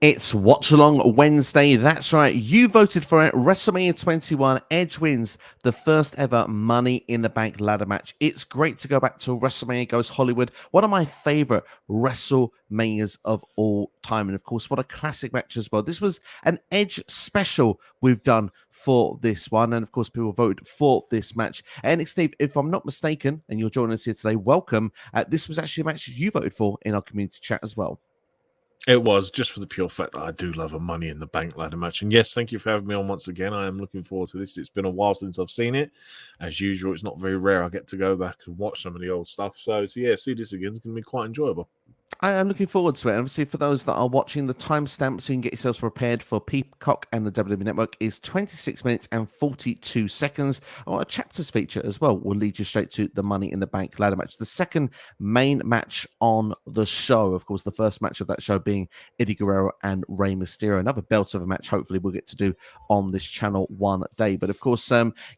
It's Watch Along Wednesday. That's right. You voted for it. WrestleMania 21. Edge wins the first ever Money in the Bank ladder match. It's great to go back to WrestleMania Goes Hollywood. One of my favorite WrestleManias of all time. And of course, what a classic match as well. This was an Edge special we've done for this one. And of course, people voted for this match. NXSteve, if I'm not mistaken, and you're joining us here today, welcome. This was actually a match you voted for in our community chat as well. It was, just for the pure fact that I do love a Money in the Bank ladder match. And yes, thank you for having me on once again. I am looking forward to this. It's been a while since I've seen it. As usual, it's not very rare I get to go back and watch some of the old stuff. So yeah, see this again. It's going to be quite enjoyable. I am looking forward to it. Obviously, for those that are watching, the timestamp so you can get yourselves prepared for Peacock and the WWE Network is 26 minutes and 42 seconds. Or a chapters feature as well will lead you straight to the Money in the Bank ladder match, the second main match on the show. Of course, the first match of that show being Eddie Guerrero and Rey Mysterio. Another belt of a match, hopefully, we'll get to do on this channel one day. But of course,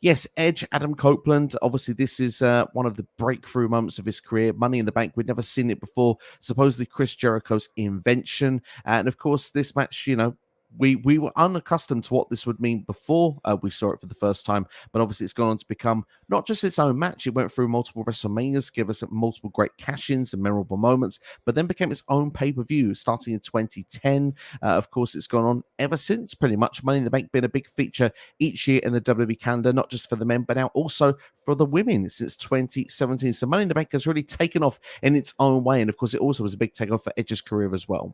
yes, Edge, Adam Copeland. Obviously, this is one of the breakthrough moments of his career. Money in the Bank. We'd never seen it before. Supposedly Chris Jericho's invention. And of course, this match, you know, we were unaccustomed to what this would mean before we saw it for the first time, but obviously it's gone on to become not just its own match. It went through multiple WrestleManias, give us multiple great cash-ins and memorable moments, but then became its own pay-per-view starting in 2010. Of course, it's gone on ever since, pretty much. Money in the Bank been a big feature each year in the WWE calendar, not just for the men, but now also for the women since 2017. So Money in the Bank has really taken off in its own way, and of course, it also was a big takeoff for Edge's career as well.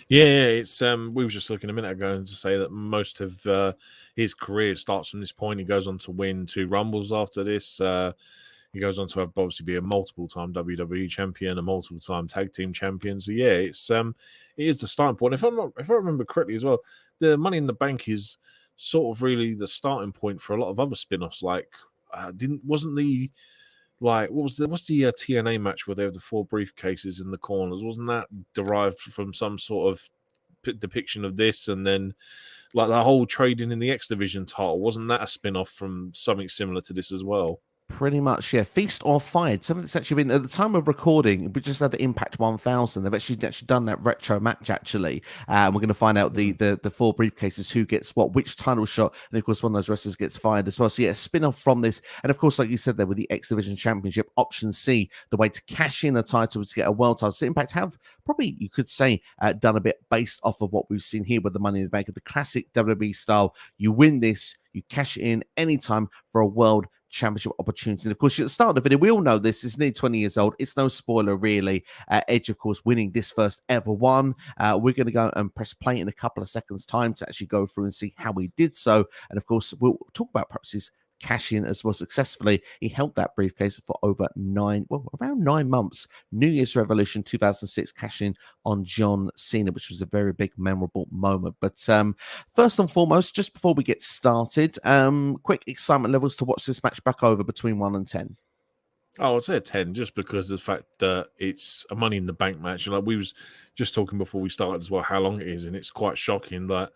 Yeah, it's we were just looking a minute ago to say that most of his career starts from this point. He goes on to win 2 Rumbles after this. He goes on to obviously be a multiple-time WWE champion, a multiple-time tag team champion. So yeah, it is the starting point. If I remember correctly as well, the Money in the Bank is sort of really the starting point for a lot of other spin-offs. Like, what's the TNA match where they have the 4 briefcases in the corners? Wasn't that derived from some sort of depiction of this? And then like the whole trading in the X Division title, wasn't that a spin-off from something similar to this as well? Pretty much, yeah. Feast or Fired. Something that's actually been, at the time of recording, we just had the Impact 1000. They've actually done that retro match, actually. We're going to find out the 4 briefcases, who gets what, which title shot, and of course, one of those wrestlers gets fired as well. So, yeah, a spin off from this. And of course, like you said there, with the X Division Championship, option C, the way to cash in a title to get a world title. So, Impact have probably, you could say, done a bit based off of what we've seen here with the Money in the Bank, of the classic WWE style. You win this, you cash it in anytime for a world championship opportunity. And of course, at the start of the video, we all know this is nearly 20 years old. It's no spoiler, really. Edge, of course, winning this first ever one. We're going to go and press play in a couple of seconds' time to actually go through and see how he did so. And of course, we'll talk about perhaps his cash in as well successfully. He held that briefcase for around 9 months. New Year's Revolution 2006 cash in on John Cena, which was a very big, memorable moment. But first and foremost, just before we get started, quick excitement levels to watch this match back over between 1 and 10. Oh, I'd say a 10, just because of the fact that it's a Money in the Bank match. Like we was just talking before we started as well, how long it is, and it's quite shocking that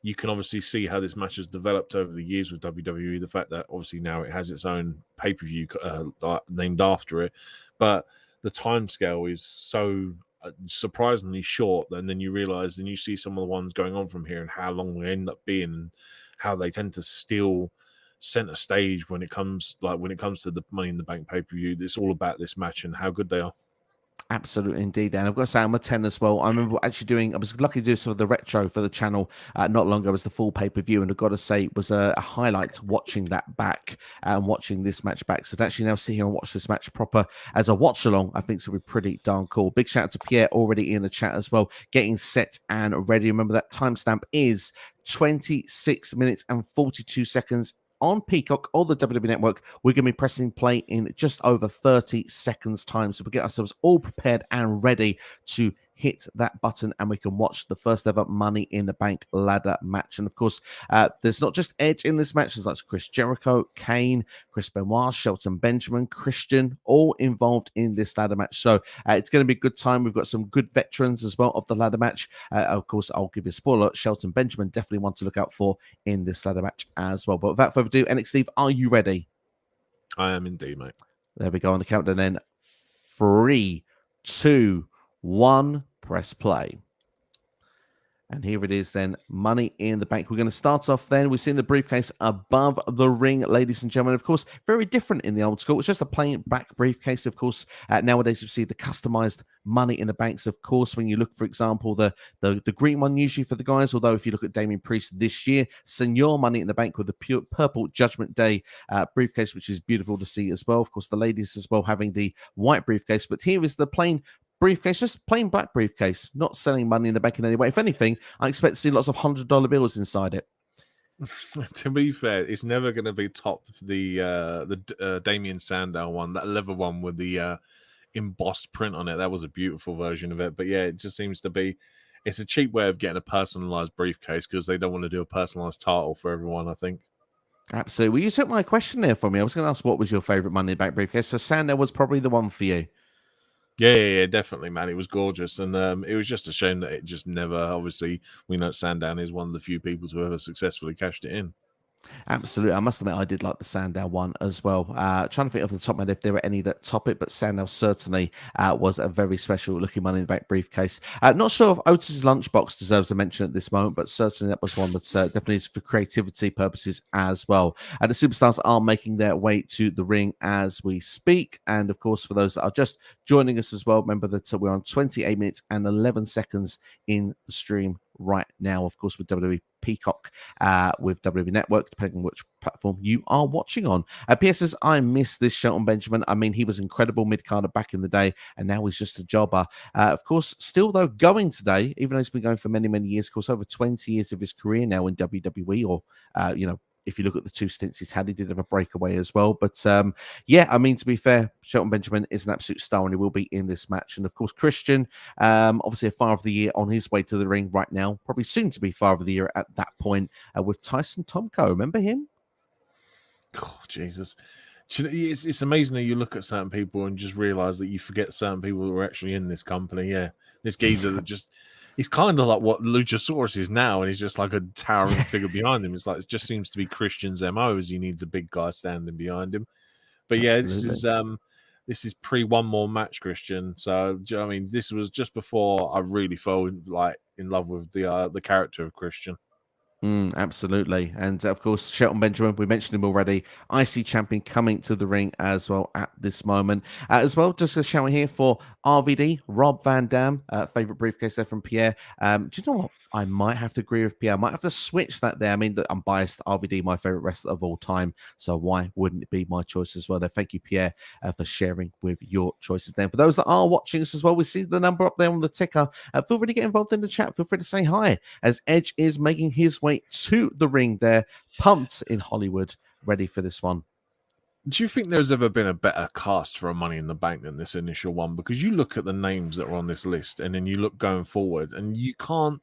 you can obviously see how this match has developed over the years with WWE. The fact that obviously now it has its own pay-per-view named after it, but the timescale is so surprisingly short. And then you realize, and you see some of the ones going on from here and how long they end up being, and how they tend to steal center stage when it comes to the Money in the Bank pay-per-view. It's all about this match and how good they are. Absolutely, indeed. And I've got to say, I'm a 10 as well. I remember actually I was lucky to do some of the retro for the channel not long ago. It was the full pay-per-view, and I've got to say, it was a highlight watching that back and watching this match back. So to actually now sit here and watch this match proper as a watch-along, I think it's going to be pretty darn cool. Big shout out to Pierre, already in the chat as well, getting set and ready. Remember, that timestamp is 26 minutes and 42 seconds on Peacock or the WWE Network. We're going to be pressing play in just over 30 seconds time. So we get ourselves all prepared and ready to hit that button, and we can watch the first ever Money in the Bank ladder match. And of course, there's not just Edge in this match. There's like Chris Jericho, Kane, Chris Benoit, Shelton Benjamin, Christian, all involved in this ladder match. So it's going to be a good time. We've got some good veterans as well of the ladder match. Of course, I'll give you a spoiler. Shelton Benjamin, definitely one to look out for in this ladder match as well. But without further ado, NXSteve, are you ready? I am indeed, mate. There we go on the countdown then. 3, 2, 1, press play. And here it is then, Money in the Bank. We're going to start off then. We've seen the briefcase above the ring, ladies and gentlemen. Of course, very different in the old school. It's just a plain black briefcase, of course. Nowadays, you see the customized Money in the Banks, of course. When you look, for example, the green one usually for the guys, although if you look at Damien Priest this year, Senor Money in the Bank with the pure purple Judgment Day briefcase, which is beautiful to see as well. Of course, the ladies as well having the white briefcase. But here is the plain briefcase, just plain black briefcase, not selling Money in the Bank in any way. If anything, I expect to see lots of $100 bills inside it. To be fair, it's never going to be top the Damien Sandow one, that leather one with the embossed print on it. That was a beautiful version of it. But yeah, it just seems to be, it's a cheap way of getting a personalized briefcase because they don't want to do a personalized title for everyone, I think. Absolutely. Well, you took my question there for me. I was going to ask what was your favorite Money in the Bank briefcase. So Sandow was probably the one for you. Yeah, definitely, man. It was gorgeous, and it was just a shame that it just never. Obviously, we know Sandown is one of the few people to ever successfully cashed it in. Absolutely. I must admit, I did like the Sandow one as well. Trying to think off the top of my head if there were any that top it, but Sandow certainly was a very special looking Money in the Bank briefcase. Not sure if Otis's lunchbox deserves a mention at this moment, but certainly that was one that definitely is for creativity purposes as well. The superstars are making their way to the ring as we speak. And of course, for those that are just joining us as well, remember that we're on 28 minutes and 11 seconds in the stream right now, of course, with WWE Peacock, with WWE Network, depending on which platform you are watching on. PS says, I miss this Shelton Benjamin. I mean, he was incredible mid-carder back in the day, and now he's just a jobber. Of course, still, though, going today, even though he's been going for many, many years, of course, over 20 years of his career now in WWE, or, if you look at the 2 stints he's had, he did have a breakaway as well. But yeah, I mean, to be fair, Shelton Benjamin is an absolute star and he will be in this match. And of course, Christian, obviously a Father of the Year on his way to the ring right now, probably soon to be Father of the Year at that point with Tyson Tomko. Remember him? Oh, Jesus. It's amazing that you look at certain people and just realize that you forget certain people who are actually in this company. Yeah, this geezer that just... He's kind of like what Luchasaurus is now, and he's just like a towering figure behind him. It's like it just seems to be Christian's MO, as he needs a big guy standing behind him. But yeah, this is pre one more match, Christian. So I mean, this was just before I really fell in love with the character of Christian. Absolutely. And of course, Shelton Benjamin, we mentioned him already, IC champion coming to the ring as well at this moment. As well, just a shout here for RVD, Rob Van Dam, favorite briefcase there from Pierre. Do you know what? I might have to agree with Pierre. I might have to switch that there. I mean, I'm biased. RVD, my favorite wrestler of all time. So why wouldn't it be my choice as well there? Thank you, Pierre, for sharing with your choices there. For those that are watching us as well, we see the number up there on the ticker. Feel free to get involved in the chat. Feel free to say hi as Edge is making his way to the ring there, pumped in Hollywood, ready for this one. Do you think there's ever been a better cast for a Money in the Bank than this initial one? Because you look at the names that are on this list and then you look going forward and you can't,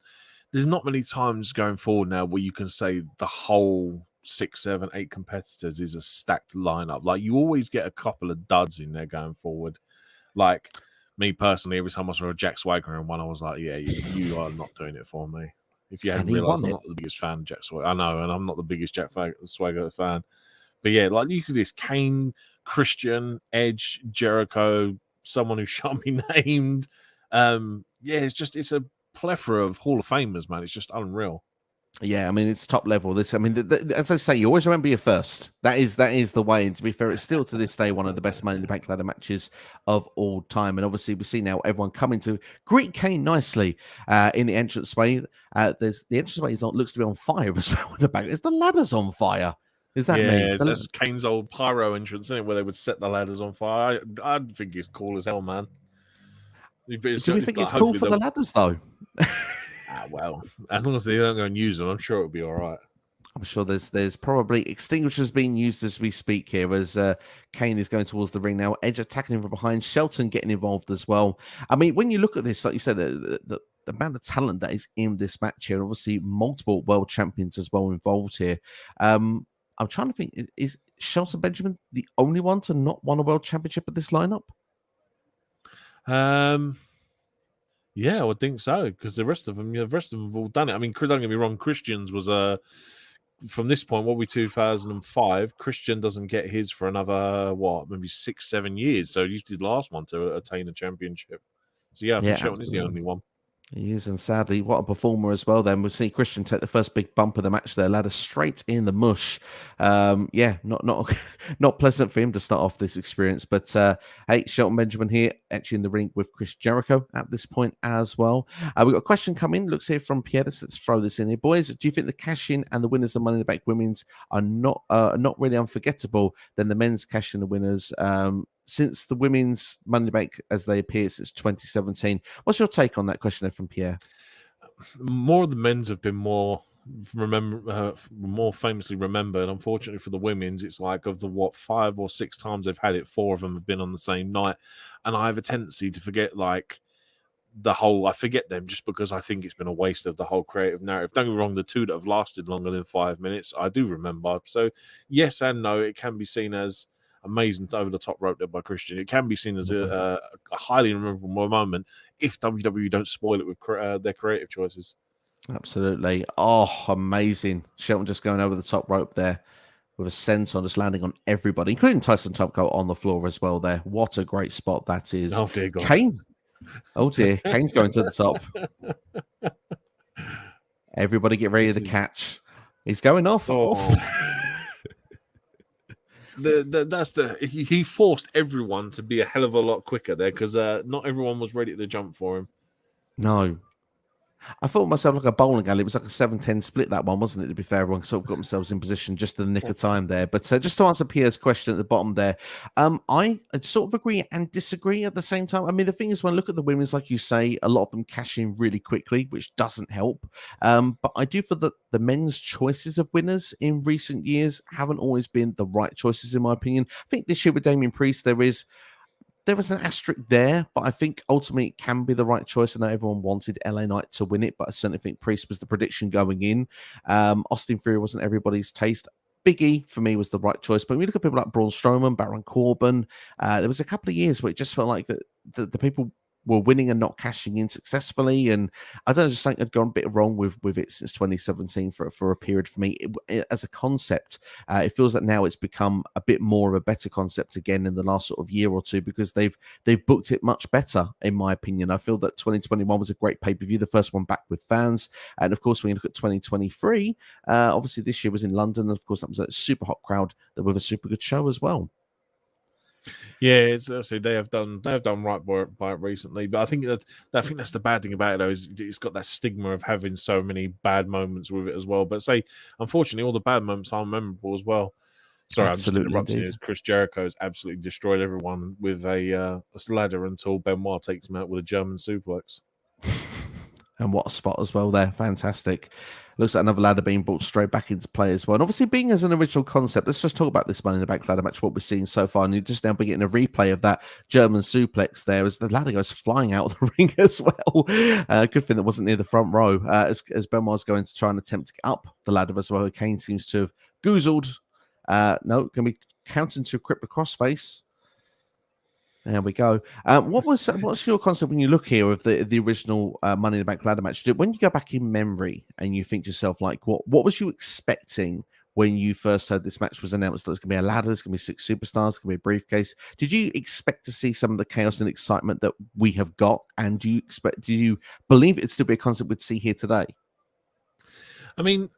there's not many times going forward now where you can say the whole 6, 7, 8 competitors is a stacked lineup. Like you always get a couple of duds in there going forward. Like me personally, every time I saw a Jack Swagger in one, I was like, yeah, you are not doing it for me. If you hadn't realised, I'm not the biggest fan of Jack Swagger. I know, and I'm not the biggest Jack Swagger fan. But yeah, like you could this Kane, Christian, Edge, Jericho, someone who shan't be named. Yeah, it's a plethora of Hall of Famers, man. It's just unreal. Yeah, I mean it's top level. This, I mean, as I say, you always remember your first. That is the way. And to be fair, it's still to this day one of the best Money in the Bank ladder matches of all time. And obviously, we see now everyone coming to greet Kane nicely in the entranceway. The entranceway looks to be on fire as well. With the back, is the ladders on fire? Is that me? Yeah, that's Kane's old pyro entrance, isn't it? Where they would set the ladders on fire. I'd think it's cool as hell, man. Do we think it's cool for the ladders though? Well, as long as they don't go and use them, I'm sure it'll be all right. I'm sure there's probably extinguishers being used as we speak here as Kane is going towards the ring now. Edge attacking him from behind. Shelton getting involved as well. I mean, when you look at this, like you said, the amount of talent that is in this match here, obviously multiple world champions as well involved here. I'm trying to think, is Shelton Benjamin the only one to not won a world championship at this lineup? Yeah, I would think so because the rest of them have all done it. I mean, don't get me wrong, Christian's was from this point, what we 2005. Christian doesn't get his for another maybe 6-7 years. So he used his last one to attain a championship. So yeah, I think Shelton is the only one. He is, and sadly, what a performer as well. Then we'll see Christian take the first big bump of the match there, ladder straight in the mush. Yeah, not not pleasant for him to start off this experience. But hey, Shelton Benjamin here, actually in the ring with Chris Jericho at this point as well. We've got a question coming. Looks here from Pierre. Let's throw this in here, boys. Do you think the cash in and the winners of Money in the Bank Women's are not really unforgettable than the men's cash in the winners? Since the women's Money in the Bank as they appear since 2017. What's your take on that question there from Pierre? More of the men's have been more famously remembered. Unfortunately for the women's, it's like of the 5 or 6 times they've had it, 4 of them have been on the same night, and I have a tendency to forget I forget them just because I think it's been a waste of the whole creative narrative. Don't get me wrong, the 2 that have lasted longer than 5 minutes, I do remember. So yes and no, it can be seen as amazing over the top rope there by Christian. It can be seen as a highly memorable moment if WWE don't spoil it with their creative choices. Absolutely. Oh, amazing. Shelton just going over the top rope there with a senton, just landing on everybody, including Tyson Topco on the floor as well there. What a great spot that is. Oh, dear God. Kane. Oh, dear. Kane's going to the top. Everybody get ready to catch. He's going off. Oh. He forced everyone to be a hell of a lot quicker there because not everyone was ready to jump for him. No. I thought myself like a bowling alley. It was like a 7-10 split, that one, wasn't it? To be fair, everyone sort of got themselves in position just in the nick of time there. But just to answer Pierre's question at the bottom there, I sort of agree and disagree at the same time. I mean, the thing is, when I look at the women's, like you say, a lot of them cash in really quickly, which doesn't help. But I do feel that the men's choices of winners in recent years haven't always been the right choices, in my opinion. I think this year with Damian Priest, there is an asterisk there, but I think ultimately it can be the right choice. I know everyone wanted LA Knight to win it, but I certainly think Priest was the prediction going in. Austin Theory wasn't everybody's taste. Big E for me was the right choice. But when you look at people like Braun Strowman, Baron Corbin, there was a couple of years where it just felt like the people were winning and not cashing in successfully. And I don't know, just think had gone a bit wrong with it since 2017 for a period for me. As a concept, it feels that now it's become a bit more of a better concept again in the last sort of year or two because they've booked it much better, in my opinion. I feel that 2021 was a great pay-per-view, the first one back with fans. And of course, when you look at 2023, obviously this year was in London. And of course, that was a super hot crowd with a super good show as well. Yeah, it's they have done right by it recently, but I think that's the bad thing about it though, is it's got that stigma of having so many bad moments with it as well. But unfortunately, all the bad moments are memorable as well. Sorry, Absolutely, I'm just interrupting you. Chris Jericho has absolutely destroyed everyone with a ladder until Benoit takes him out with a German suplex. And what a spot as well there. Fantastic. Looks like another ladder being brought straight back into play as well. And obviously, being as an original concept, let's just talk about this Money in the Bank ladder match, what we're seeing so far. And you're just now getting a replay of that German suplex there as the ladder goes flying out of the ring as well. Good thing that wasn't near the front row as Benoit's going to try and attempt to get up the ladder as well. Kane seems to have goozled. No, can we counting to a cripple crossface? There we go. What's your concept when you look here of the original Money in the Bank ladder match? When you go back in memory and you think to yourself, like, what was you expecting when you first heard this match was announced? That there's going to be a ladder, there's going to be 6 superstars, there's going to be a briefcase. Did you expect to see some of the chaos and excitement that we have got? And do you believe it'd still be a concept we'd see here today? I mean,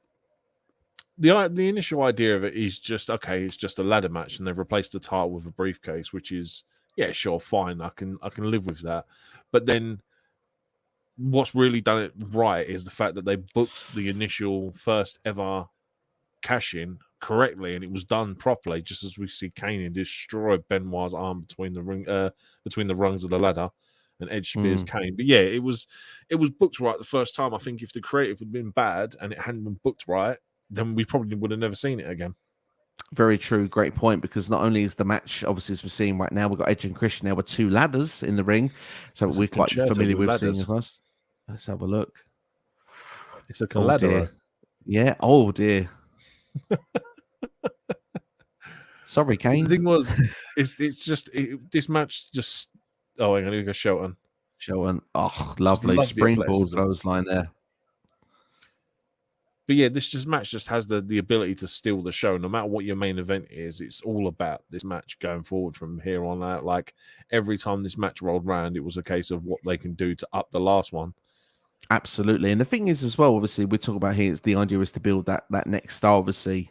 the initial idea of it is just, okay, it's just a ladder match and they've replaced the title with a briefcase, which is, yeah, sure, fine. I can live with that. But then what's really done it right is the fact that they booked the initial first ever cash-in correctly, and it was done properly, just as we see Kane destroy Benoit's arm between the rungs of the ladder, and Edge spears Kane. But yeah, it was booked right the first time. I think if the creative had been bad and it hadn't been booked right, then we probably would have never seen it again. Very true. Great point, because not only is the match, obviously, as we're seeing right now, we've got Edge and Christian now with 2 ladders in the ring. So we're quite familiar with seeing us. Let's have a look. It's a ladder. Yeah. Oh, dear. Sorry, Kane. The thing was, this match just... Oh, hang on, here we go, Shelton. Oh, lovely. Springboard clothesline there. But yeah, this match just has the ability to steal the show. No matter what your main event is, it's all about this match going forward from here on out. Like, every time this match rolled around, it was a case of what they can do to up the last one. Absolutely, and the thing is as well. Obviously, we talk about here. Is the idea is to build that next star. Obviously,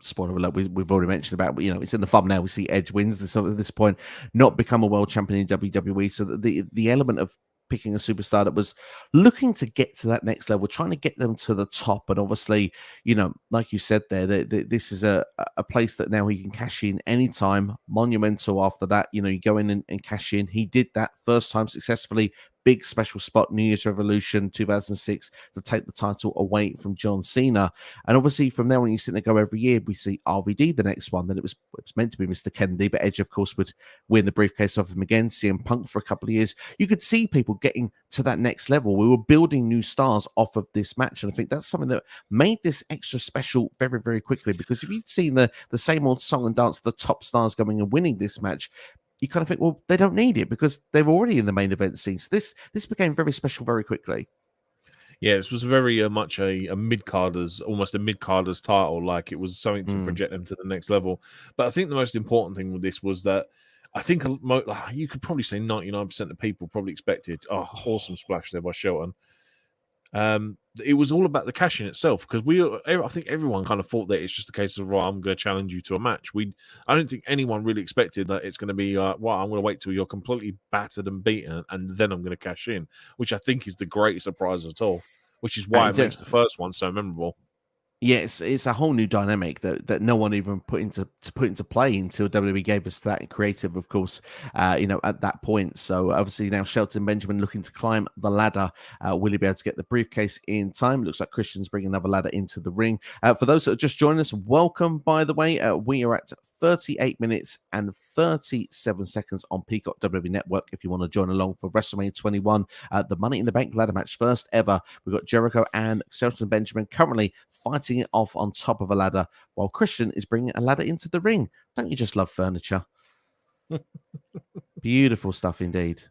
spoiler alert. We've already mentioned about. But, it's in the thumbnail. We see Edge wins this at this point, not become a world champion in WWE. So the element of picking a superstar that was looking to get to that next level, trying to get them to the top, and obviously, like you said there, this is a place that now he can cash in anytime. Monumental after that. You go in and cash in. He did that first time successfully. Big special spot, New Year's Revolution 2006, to take the title away from John Cena. And obviously, from there, when you sit there go every year, we see RVD the next one. Then it was meant to be Mr. Kennedy, but Edge, of course, would win the briefcase off him again. CM Punk for a couple of years. You could see people getting to that next level. We were building new stars off of this match. And I think that's something that made this extra special very, very quickly. Because if you'd seen the same old song and dance, the top stars going and winning this match, you kind of think, well, they don't need it because they're already in the main event scene. So this became very special very quickly. Yeah, this was very much a mid-carders, almost a mid-carders title. Like, it was something to project them to the next level. But I think the most important thing with this was that I think you could probably say 99% of people probably expected, awesome splash there by Shelton. It was all about the cash in itself, because I think everyone kind of thought that it's just a case of, right, I'm going to challenge you to a match. I don't think anyone really expected that it's going to be, I'm going to wait till you're completely battered and beaten, and then I'm going to cash in, which I think is the greatest surprise at all, which is why it makes the first one so memorable. Yeah, it's a whole new dynamic that no one even put into play until WWE gave us that creative, of course, at that point. So obviously now Shelton Benjamin looking to climb the ladder. Will he be able to get the briefcase in time? Looks like Christian's bringing another ladder into the ring. For those that are just joining us, welcome, by the way. We are at 38 minutes and 37 seconds on Peacock WWE Network. If you want to join along for WrestleMania 21, the Money in the Bank ladder match, first ever. We've got Jericho and Shelton Benjamin currently fighting it off on top of a ladder, while Christian is bringing a ladder into the ring. Don't you just love furniture? Beautiful stuff indeed.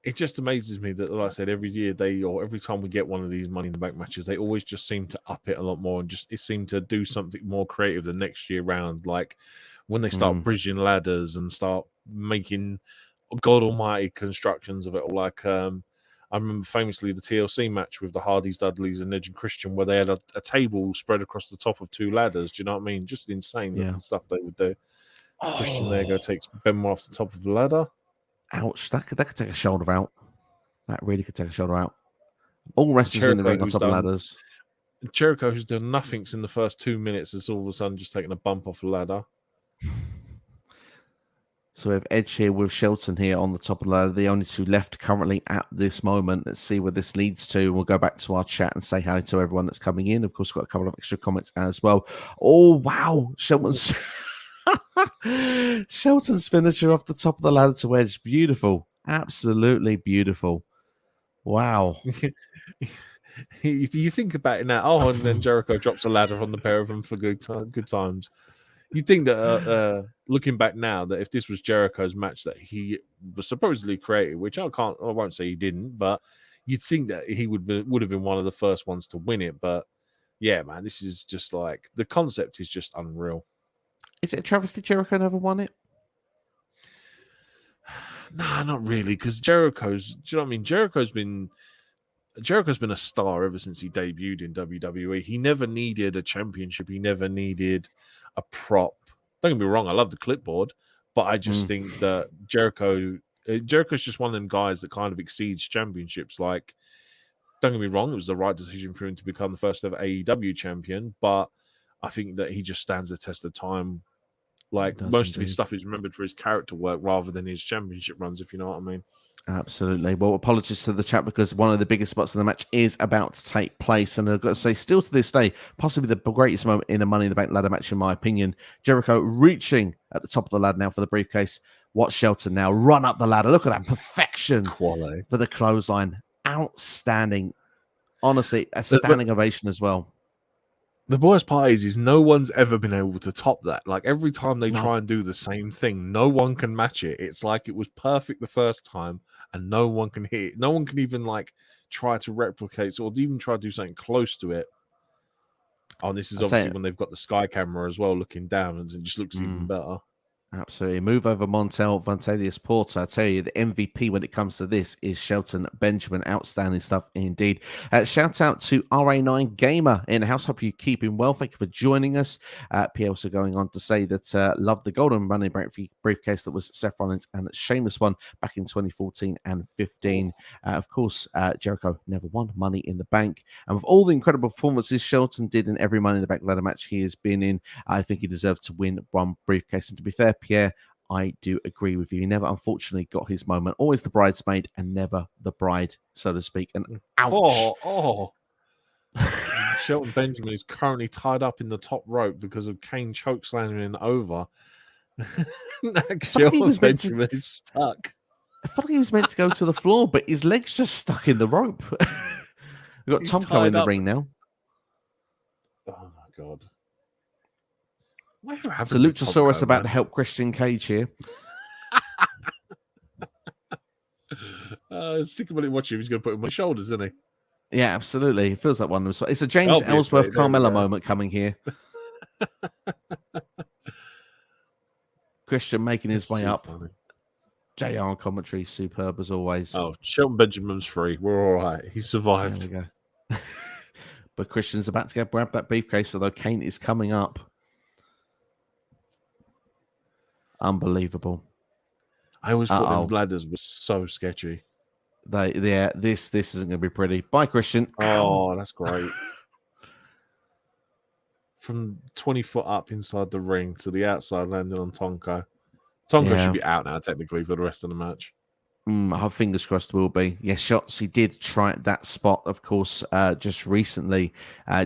It just amazes me that, like I said, every year every time we get one of these Money in the Bank matches, they always just seem to up it a lot more, and it seemed to do something more creative the next year round. Like when they start bridging ladders and start making God Almighty constructions of it all. Like I remember famously the TLC match with the Hardys, Dudleys, and Edge and Christian, where they had a table spread across the top of two ladders. Do you know what I mean? Just insane the stuff they would do. Christian there takes Benoit off the top of the ladder. Ouch, that could take a shoulder out. That really could take a shoulder out. All wrestlers in the ring on top of ladders. Jericho, who's done nothing in the first 2 minutes, has all of a sudden just taken a bump off the ladder. So we have Edge here with Shelton here on the top of the ladder, the only two left currently at this moment. Let's see where this leads to. We'll go back to our chat and say hi to everyone that's coming in. Of course, we've got a couple of extra comments as well. Oh, wow. Shelton's finisher off the top of the ladder to Edge. Beautiful. Absolutely beautiful. Wow. You think about it now. And then Jericho drops a ladder on the pair of them for good times. You'd think that, looking back now, that if this was Jericho's match that he was supposedly created, which I won't say he didn't, but you'd think that he would have been one of the first ones to win it. But yeah, man, this is just like, the concept is just unreal. Is it a travesty Jericho never won it? Nah, not really, because Jericho's. Do you know what I mean? Jericho's been a star ever since he debuted in WWE. He never needed a championship. He never needed a prop. Don't get me wrong, I love the clipboard, but I just think that Jericho's just one of them guys that kind of exceeds championships. Like, don't get me wrong, it was the right decision for him to become the first ever AEW champion, but I think that he just stands the test of time. Like, most of his stuff is remembered for his character work rather than his championship runs, if you know what I mean. Absolutely. Well, apologies to the chat, because one of the biggest spots in the match is about to take place. And I've got to say, still to this day, possibly the greatest moment in a Money in the Bank ladder match, in my opinion. Jericho reaching at the top of the ladder now for the briefcase. Watch Shelton now run up the ladder. Look at that perfection Quality for the clothesline. Outstanding. Honestly, a standing ovation as well. The worst part is no one's ever been able to top that. Like, every time they try and do the same thing, no one can match it. It's like it was perfect the first time, and no one can hit it. No one can even, like, try to replicate or even try to do something close to it. Oh, this is obviously when they've got the sky camera as well looking down, and it just looks even better. Absolutely. Move over Montel, Vantelius Porter. I tell you, the MVP when it comes to this is Shelton Benjamin. Outstanding stuff indeed. Shout out to RA9 Gamer in the house. Hope you're keeping well. Thank you for joining us. P also going on to say that love the golden running briefcase that was Seth Rollins and Sheamus won back in 2014 and 15. Of course, Jericho never won Money in the Bank. And with all the incredible performances Shelton did in every Money in the Bank ladder match he has been in, I think he deserved to win one briefcase. And to be fair, Pierre, I do agree with you. He never, unfortunately, got his moment. Always the bridesmaid and never the bride, so to speak. And ouch. Shelton Benjamin is currently tied up in the top rope because of Kane chokeslamming him over. Shelton Benjamin is stuck. I thought he was meant to go to the floor, but his leg's just stuck in the rope. We've got Tomko in the ring now. Oh, my God. So Luchasaurus about to help Christian Cage here. Think about it watching him. He's going to put him on his shoulders, isn't he? Yeah, absolutely. It feels like one of them. It's a James Ellsworth Carmella moment coming here. Christian making his way up. Funny. JR commentary, superb as always. Oh, Shelton Benjamin's free. We're all right. He survived. There we go. But Christian's about to grab that briefcase, although Kane is coming up. Unbelievable. I always thought the ladders were so sketchy. This isn't going to be pretty. Bye, Christian. Oh, that's great. From 20 foot up inside the ring to the outside, landing on Tonko. Tonko should be out now, technically, for the rest of the match. I have fingers crossed will be. Yes, Shotzi did try that spot, of course, just recently.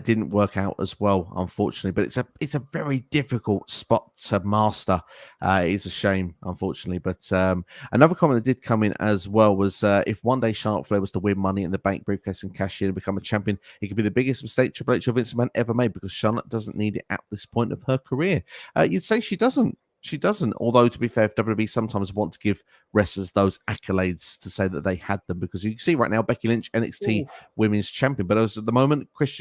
Didn't work out as well, unfortunately. But it's a very difficult spot to master. It is a shame, unfortunately. But another comment that did come in as well was if one day Charlotte Flair was to win Money in the Bank briefcase and cash in and become a champion, it could be the biggest mistake Triple H or Vince McMahon ever made because Charlotte doesn't need it at this point of her career. You'd say she doesn't. She doesn't, although to be fair, WWE sometimes want to give wrestlers those accolades to say that they had them because you can see right now Becky Lynch, NXT Women's Champion, but as at the moment, Chris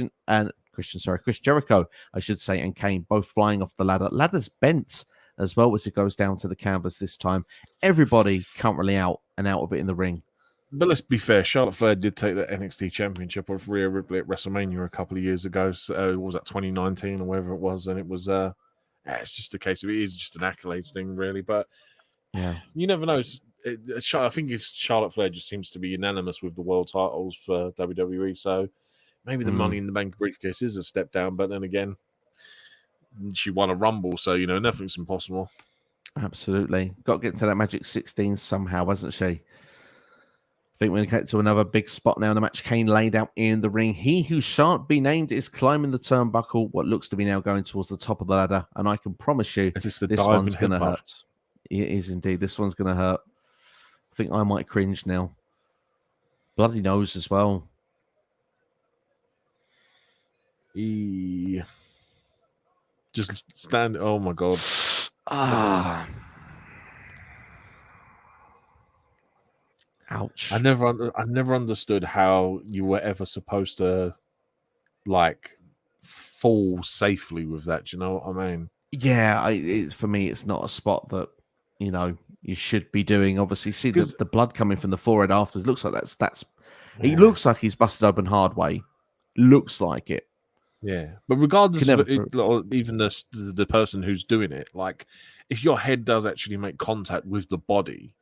Jericho, I should say, and Kane both flying off the ladder. Ladder's bent as well as it goes down to the canvas this time. Everybody currently out of it in the ring. But let's be fair, Charlotte Flair did take the NXT Championship off Rhea Ripley at WrestleMania a couple of years ago. So was that 2019 or whatever it was, and it was. It's just a case of it is just an accolades thing, really. But yeah, you never know. I think it's Charlotte Flair just seems to be unanimous with the world titles for WWE. So maybe the Money in the Bank briefcase is a step down. But then again, she won a Rumble, so nothing's impossible. Absolutely, got to get into that Magic 16 somehow, hasn't she? I think we're going to get to another big spot now in the match. Kane laid out in the ring. He who shan't be named is climbing the turnbuckle, what looks to be now going towards the top of the ladder. And I can promise you, this one's going to hurt. It is indeed. This one's going to hurt. I think I might cringe now. Bloody nose as well. Just stand. Oh, my God. Ouch. I never understood how you were ever supposed to fall safely with that. Do you know what I mean? Yeah, for me, it's not a spot that you should be doing. Obviously, see the blood coming from the forehead afterwards. Looks like that's. Yeah. It looks like he's busted open hard way. Looks like it. Yeah, but regardless of even the person who's doing it, if your head does actually make contact with the body.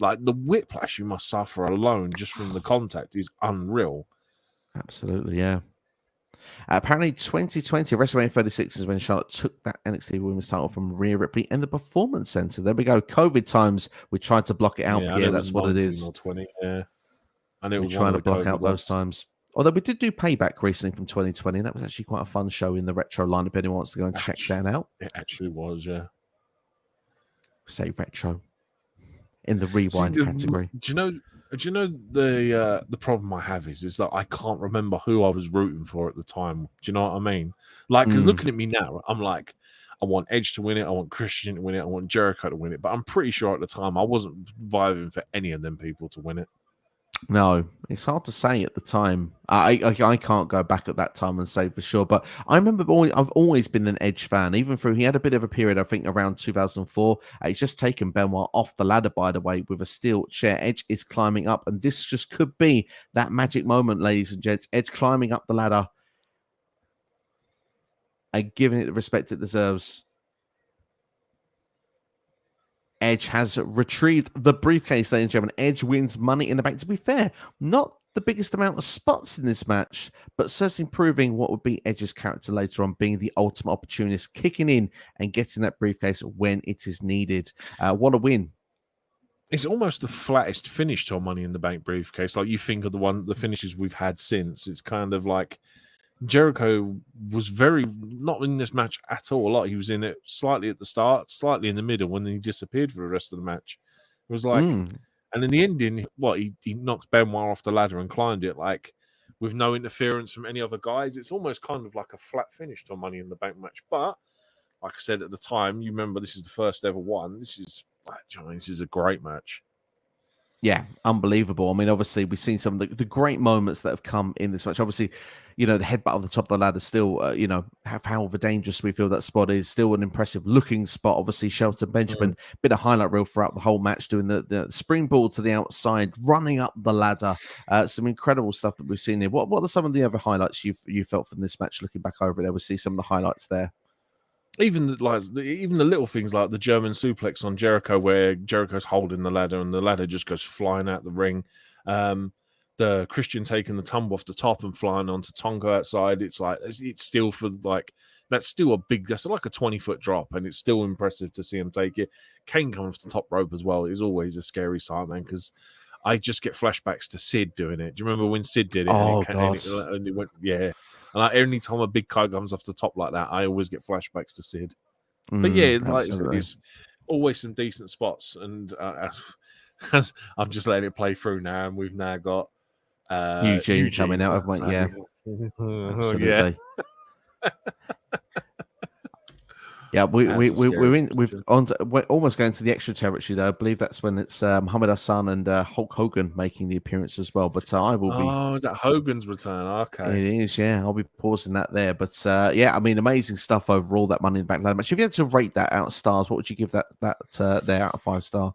The whiplash you must suffer alone just from the contact is unreal. Absolutely, yeah. Apparently, 2020, WrestleMania 36 is when Charlotte took that NXT Women's title from Rhea Ripley in the Performance Center. There we go. COVID times, we tried to block it out. Yeah, that's what it is. Or 20, yeah. And it was trying to block out those times. Although we did do Payback recently from 2020, and that was actually quite a fun show in the retro line. If anyone wants to go and check that out, it actually was, yeah. Say retro. In the rewind category. Do you know the problem I have is that I can't remember who I was rooting for at the time. Do you know what I mean? Because looking at me now, I'm like, I want Edge to win it, I want Christian to win it, I want Jericho to win it. But I'm pretty sure at the time I wasn't vibing for any of them people to win it. No, it's hard to say at the time. I can't go back at that time and say for sure, but I remember I've always been an Edge fan, even through he had a bit of a period, I think, around 2004. He's just taken Benoit off the ladder, by the way, with a steel chair. Edge is climbing up, and this just could be that magic moment, ladies and gents. Edge climbing up the ladder and giving it the respect it deserves. Edge has retrieved the briefcase, ladies and gentlemen. Edge wins Money in the Bank. To be fair, not the biggest amount of spots in this match, but certainly proving what would be Edge's character later on, being the ultimate opportunist, kicking in and getting that briefcase when it is needed. What a win. It's almost the flattest finish to a Money in the Bank briefcase. Like, you think of the finishes we've had since. It's kind of like Jericho was very not in this match at all. Like, he was in it slightly at the start, slightly in the middle, and then he disappeared for the rest of the match. It was like, and in the ending, he knocked Benoit off the ladder and climbed it, like, with no interference from any other guys. It's almost kind of like a flat finish to a Money in the Bank match. But like I said at the time, you remember this is the first ever one. This is this is a great match. Yeah, unbelievable. I mean, obviously, we've seen some of the great moments that have come in this match. Obviously, the headbutt on the top of the ladder still, however dangerous we feel that spot is, still an impressive looking spot. Obviously, Shelton Benjamin, bit of highlight reel throughout the whole match, doing the springboard to the outside, running up the ladder. Some incredible stuff that we've seen here. What are some of the other highlights you felt from this match? Looking back over there, we see some of the highlights there. Even the little things like the German suplex on Jericho, where Jericho's holding the ladder and the ladder just goes flying out the ring. The Christian taking the tumble off the top and flying onto Tonga outside. It's like it's still that's still a big. That's like a 20-foot drop, and it's still impressive to see him take it. Kane coming off the top rope as well is always a scary sight, man, because I just get flashbacks to Sid doing it. Do you remember when Sid did it? Oh, God. And it went, yeah. And any time a big guy comes off the top like that, I always get flashbacks to Sid. But yeah, like it's always some decent spots. And as I'm just letting it play through now, and we've now got Eugene coming out of my absolutely. Yeah. Yeah, we're almost going to the extra territory though. I believe that's when it's Muhammad Hassan and Hulk Hogan making the appearance as well. But I will be. Oh, is that Hogan's return? Okay, it is. Yeah, I'll be pausing that there. But yeah, I mean, amazing stuff overall. That Money in the Bank ladder match. If you had to rate that out of stars, what would you give that there out of 5 star?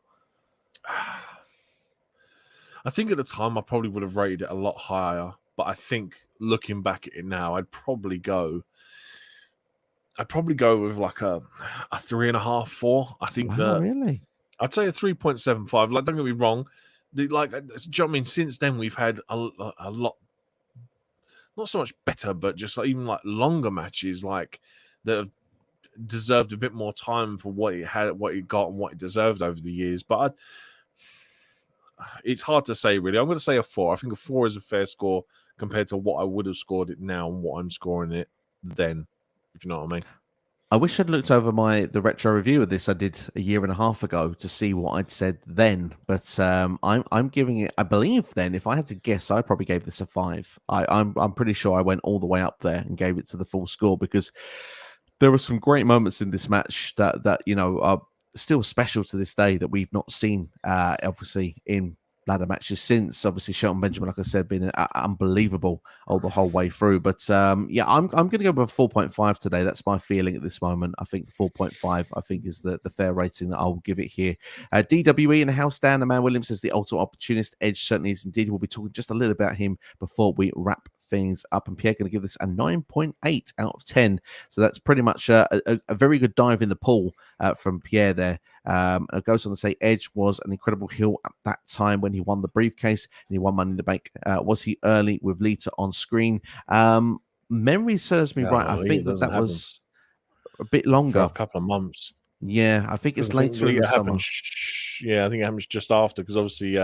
I think at the time I probably would have rated it a lot higher. But I think looking back at it now, I'd probably go with like a 3.5, 4. I think really? I'd say a 3.75. Like, don't get me wrong. Do you know what I mean? Since then we've had a lot, not so much better, but just like even like longer matches, like that have deserved a bit more time for what it had, what it got, and what it deserved over the years. But it's hard to say, really. I'm going to say a 4. I think a 4 is a fair score compared to what I would have scored it now and what I'm scoring it then, if you know what I mean. I wish I'd looked over the retro review of this I did a year and a half ago to see what I'd said then. But I'm giving it, I believe then, if I had to guess, I probably gave this a 5. I'm pretty sure I went all the way up there and gave it to the full score, because there were some great moments in this match that are still special to this day that we've not seen, obviously, in ladder matches since. Obviously, Shelton Benjamin, like I said, been unbelievable all the whole way through. But yeah, I'm going to go with 4.5 today. That's my feeling at this moment. I think 4.5, I think, is the fair rating that I'll give it here. DWE in the house down. The man Williams says the ultimate opportunist. Edge certainly is indeed. We'll be talking just a little about him before we wrap things up, and Pierre going to give this a 9.8 out of 10. So that's pretty much a very good dive in the pool from Pierre there. It goes on to say Edge was an incredible heel at that time when he won the briefcase and he won Money in the Bank. Was he early with Lita on screen? Memory serves me right. I think that was a bit longer, for a couple of months. Yeah, I think it's later in the summer. Yeah, I think it happens just after, because obviously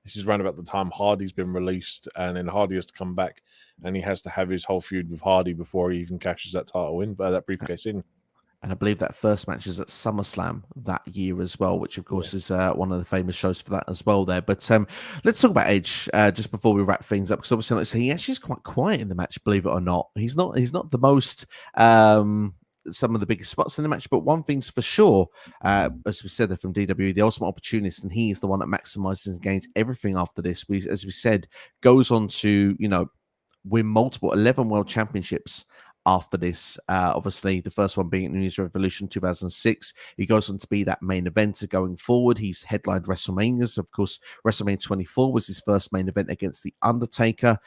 this is around about the time Hardy's been released, and then Hardy has to come back, and he has to have his whole feud with Hardy before he even cashes that title in, that briefcase in. And I believe that first match is at SummerSlam that year as well, which of course is one of the famous shows for that as well there. But let's talk about Edge just before we wrap things up, because obviously, like I say, he actually is quite quiet in the match, believe it or not. He's not the most some of the biggest spots in the match. But one thing's for sure, as we said, they're from DW, the ultimate opportunist, and he is the one that maximizes and gains everything after this. As we said, goes on to, win multiple 11 world championships after this. Obviously, the first one being at New Year's Revolution 2006. He goes on to be that main eventer going forward. He's headlined WrestleManias. Of course, WrestleMania 24 was his first main event against The Undertaker.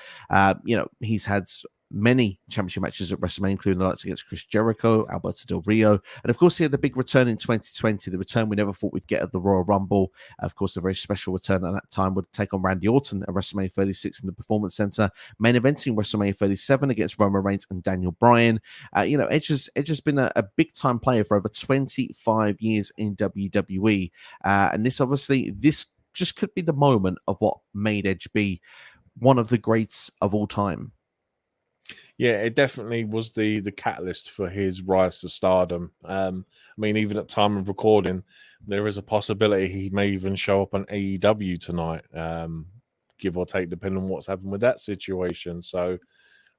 He's had many championship matches at WrestleMania, including the likes against Chris Jericho, Alberto Del Rio, and of course he had the big return in 2020, the return we never thought we'd get at the Royal Rumble. Of course, a very special return at that time would take on Randy Orton at WrestleMania 36 in the Performance Center, main eventing WrestleMania 37 against Roman Reigns and Daniel Bryan. Edge has been a big time player for over 25 years in WWE, and this just could be the moment of what made Edge be one of the greats of all time. Yeah, it definitely was the catalyst for his rise to stardom. I mean, even at time of recording, there is a possibility he may even show up on AEW tonight, give or take, depending on what's happened with that situation. So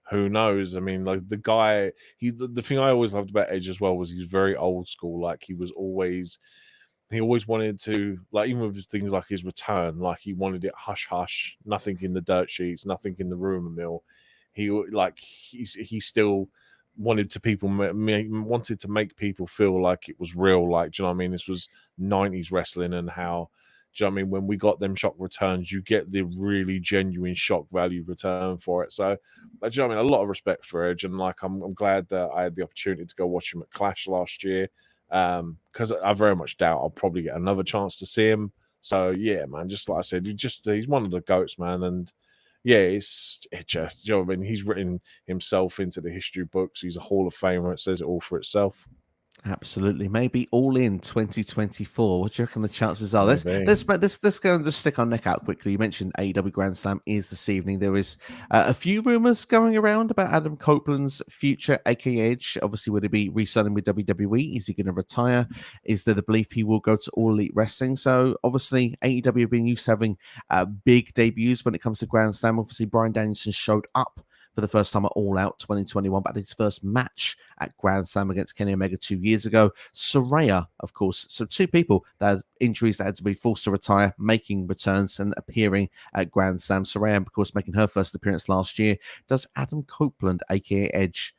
who knows? I mean, like the guy, the thing I always loved about Edge as well was he's very old school. Like he always wanted to, like, even with things like his return, like he wanted it hush hush, nothing in the dirt sheets, nothing in the rumor mill. He still wanted to make people feel like it was real. Like, do you know what I mean? This was 90s wrestling, and how, do you know what I mean? When we got them shock returns, you get the really genuine shock value return for it. So, do you know what I mean? A lot of respect for Edge, and like I'm glad that I had the opportunity to go watch him at Clash last year, because I very much doubt I'll probably get another chance to see him. So yeah, man, just like I said, he's one of the GOATs, man, and yeah, it's Edge. You know what I mean? He's written himself into the history books. He's a Hall of Famer. It says it all for itself. Absolutely. Maybe All In 2024. What do you reckon the chances are? Let's go and just stick our neck out quickly. You mentioned AEW Grand Slam is this evening. There is a few rumors going around about Adam Copeland's future, aka Edge. Obviously, would he be re-signing with WWE? Is he going to retire? Is there the belief he will go to All Elite Wrestling? So obviously, AEW being used to having big debuts when it comes to Grand Slam. Obviously, Bryan Danielson showed up for the first time at All Out 2021, but his first match at Grand Slam against Kenny Omega 2 years ago. Saraya, of course. So two people that had injuries that had to be forced to retire, making returns and appearing at Grand Slam. Saraya, of course, making her first appearance last year. Does Adam Copeland, aka Edge,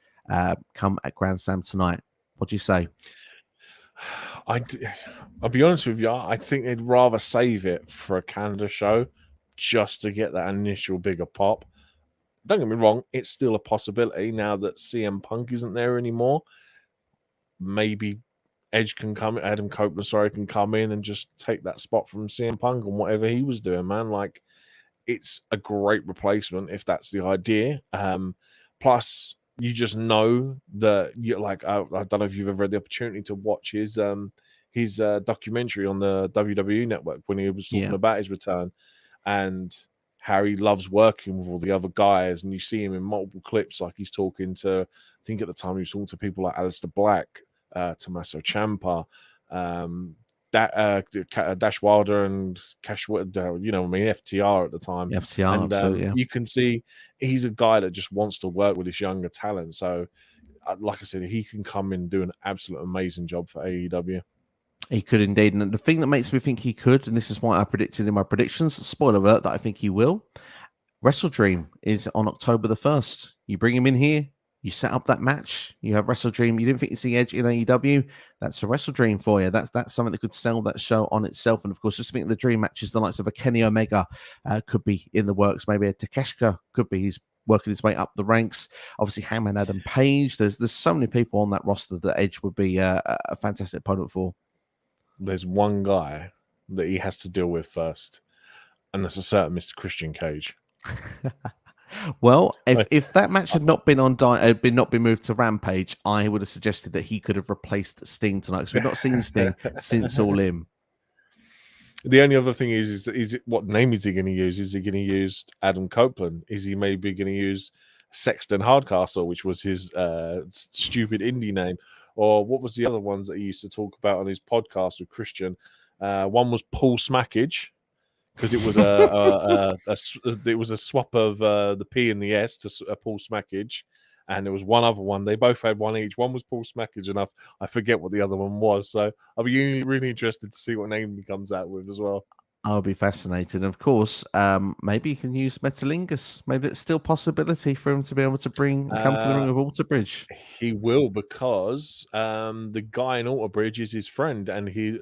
come at Grand Slam tonight? What do you say? I'll be honest with you, I think they'd rather save it for a Canada show just to get that initial bigger pop. Don't get me wrong, it's still a possibility now that CM Punk isn't there anymore. Maybe Adam Copeland, can come in and just take that spot from CM Punk and whatever he was doing, man. Like, it's a great replacement if that's the idea. Plus, you just know that you're like, I don't know if you've ever had the opportunity to watch his documentary on the WWE network when he was talking about his return and how he loves working with all the other guys, and you see him in multiple clips, like he's talking to, I think at the time he was talking to people like Aleister Black, Tommaso Ciampa, Dash Wilder and Cash, FTR at the time. FTR, and you can see he's a guy that just wants to work with this younger talent. So, like I said, he can come in and do an absolute amazing job for AEW. He could indeed. And the thing that makes me think he could, and this is why I predicted in my predictions, spoiler alert, that I think he will, Wrestle Dream is on October the 1st. You bring him in here, you set up that match, you have Wrestle Dream. You didn't think you see Edge in AEW, that's a Wrestle Dream for you. That's something that could sell that show on itself. And of course, just think of the dream matches, the likes of a Kenny Omega could be in the works. Maybe a Takeshita could be. He's working his way up the ranks. Obviously, Hangman Adam Page. There's so many people on that roster that Edge would be a fantastic opponent for. There's one guy that he has to deal with first, and that's a certain Mr. Christian Cage. Well, if that match had not been been moved to Rampage, I would have suggested that he could have replaced Sting tonight, because we've not seen Sting since All In. The only other thing is what name is he going to use? Is he going to use Adam Copeland? Is he maybe going to use Sexton Hardcastle, which was his stupid indie name? Or what was the other ones that he used to talk about on his podcast with Christian? One was Paul Smackage, because it was it was a swap of the P and the S to Paul Smackage, and there was one other one. They both had one each. One was Paul Smackage, and I forget what the other one was. So I'll be really interested to see what name he comes out with as well. I'll be fascinated. Of course, maybe you can use Metalingus. Maybe it's still a possibility for him to be able to come to the ring of Alter Bridge. He will, because the guy in Alter Bridge is his friend, and he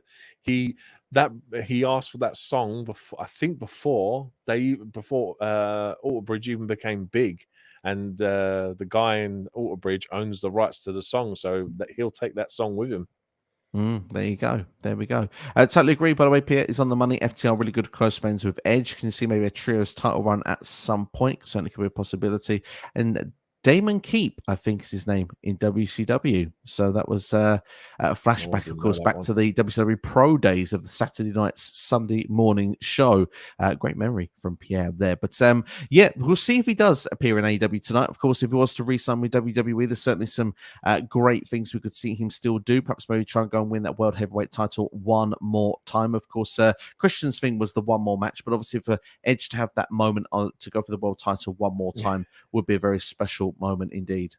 asked for that song before. I think before Alter Bridge even became big, and the guy in Alter Bridge owns the rights to the song, so that he'll take that song with him. There you go. There we go. Totally agree. By the way, Pierre is on the money. FTR really good close friends with Edge. Can you see maybe a trios title run at some point? Certainly could be a possibility. And Damon Keep, I think is his name, in WCW. So that was a flashback, of course, back to the WCW Pro days of the Saturday night's Sunday morning show. Great memory from Pierre there. But yeah, we'll see if he does appear in AEW tonight. Of course, if he was to re-sign with WWE, there's certainly some great things we could see him still do. Perhaps maybe try and go and win that World Heavyweight title one more time. Of course, Christian's thing was the one more match, but obviously for Edge to have that moment to go for the world title one more time would be a very special moment indeed.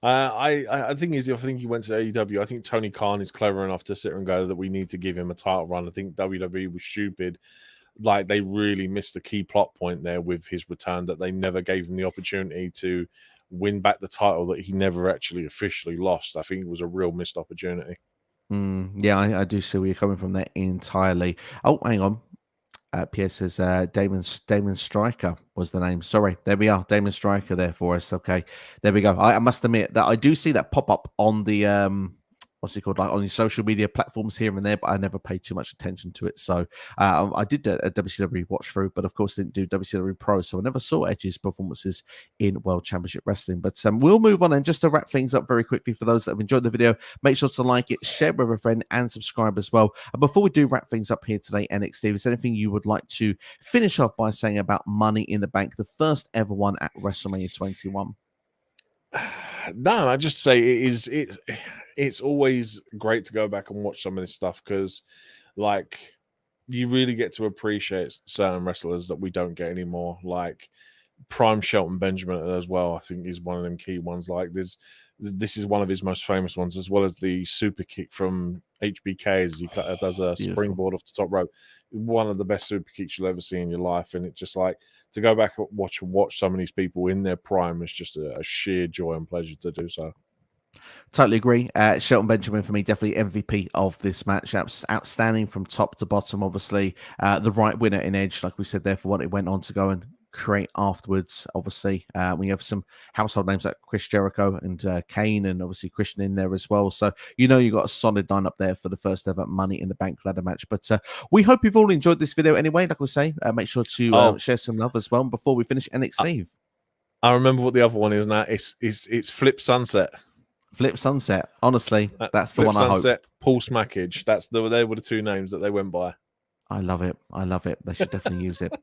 I think he went to AEW. I think Tony Khan is clever enough to sit and go that we need to give him a title run. I think WWE was stupid. Like, they really missed the key plot point there with his return, that they never gave him the opportunity to win back the title that he never actually officially lost. I think it was a real missed opportunity. Yeah, I do see where you're coming from there entirely. Oh, hang on. Pierre says Damon Stryker was the name. Sorry, there we are. Damon Stryker there for us. Okay, there we go. I must admit that I do see that pop up on the what's it called, like on your social media platforms here and there, but I never pay too much attention to it. So I did a WCW watch through, but of course didn't do WCW Pro, so I never saw Edge's performances in World Championship Wrestling. But we'll move on, and just to wrap things up very quickly, for those that have enjoyed the video, make sure to like it, share it with a friend, and subscribe as well. And before we do wrap things up here today, NXSteve, is there anything you would like to finish off by saying about Money in the Bank, the first ever one at WrestleMania 21? No, I just say it's always great to go back and watch some of this stuff, because like you really get to appreciate certain wrestlers that we don't get anymore. Like prime Shelton Benjamin as well, I think is one of them key ones. Like this is one of his most famous ones, as well as the super kick from HBK as he does a springboard off the top rope. One of the best super kicks you'll ever see in your life. And it just, like, to go back and watch some of these people in their prime is just a sheer joy and pleasure to do so. Totally agree. Shelton Benjamin, for me, definitely MVP of this match. Outstanding from top to bottom, obviously. The right winner in Edge, like we said there, for what it went on to go and create afterwards. Obviously, we have some household names like Chris Jericho and Kane, and obviously Christian in there as well. So you got a solid line up there for the first ever Money in the Bank ladder match. But we hope you've all enjoyed this video anyway. Like we say, make sure to share some love as well. And before we finish, NXSteve, I remember what the other one is now. It's Flip Sunset. Flip Sunset. Honestly, that's the one. Sunset, I hope. Paul Smackage. They were the two names that they went by. I love it. I love it. They should definitely use it.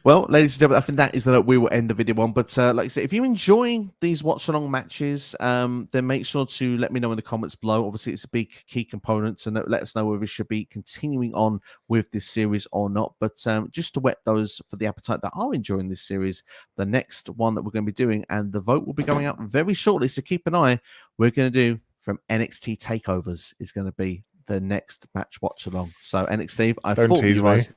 Well, ladies and gentlemen, I think that is that we will end the video on. But like I said, if you enjoy these watch-along matches, then make sure to let me know in the comments below. Obviously, it's a big key component to let us know whether we should be continuing on with this series or not. But just to whet those for the appetite that are enjoying this series, the next one that we're going to be doing, and the vote will be going out very shortly, so keep an eye. We're going to do from NXT Takeovers is going to be the next match watch-along. So NXSteve, I Don't thought tease you guys... me.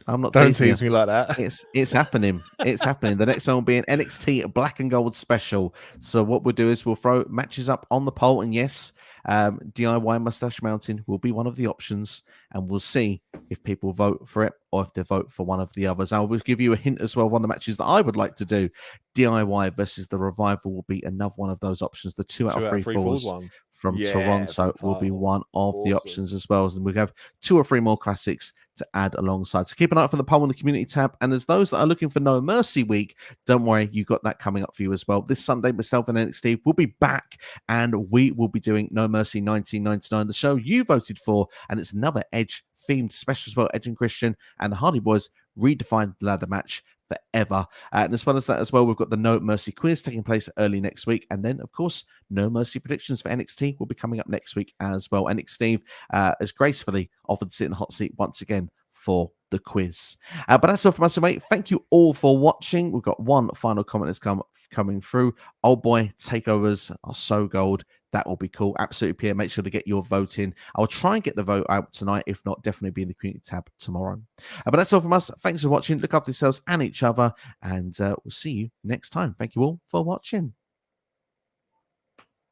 I'm not. Don't tease me like that. It's happening. It's happening. The next one will be an NXT Black and Gold special. So what we'll do is we'll throw matches up on the poll, and yes, DIY Mustache Mountain will be one of the options, and we'll see if people vote for it or if they vote for one of the others. I will give you a hint as well. One of the matches that I would like to do, DIY versus the Revival, will be another one of those options. The two out of three falls one from Toronto will be one of the options as well. And we have 2 or 3 more classics to add alongside. So keep an eye out for the poll in the community tab. And as those that are looking for No Mercy week, don't worry, you got that coming up for you as well. This Sunday, myself and NXSteve will be back, and we will be doing No Mercy 1999, the show you voted for, and it's another Edge themed special as well. Edge and Christian and the Hardy Boys redefined the ladder match forever. And as well as that as well, we've got the No Mercy quiz taking place early next week, and then of course No Mercy predictions for NXT will be coming up next week as well. NXSteve has gracefully offered to sit in the hot seat once again for the quiz. But that's all from us, mate. Thank you all for watching. We've got one final comment that's coming through. Old boy takeovers are so gold. That will be cool. Absolutely, Pierre. Make sure to get your vote in. I'll try and get the vote out tonight. If not, definitely be in the community tab tomorrow. But that's all from us. Thanks for watching. Look after yourselves and each other. And we'll see you next time. Thank you all for watching.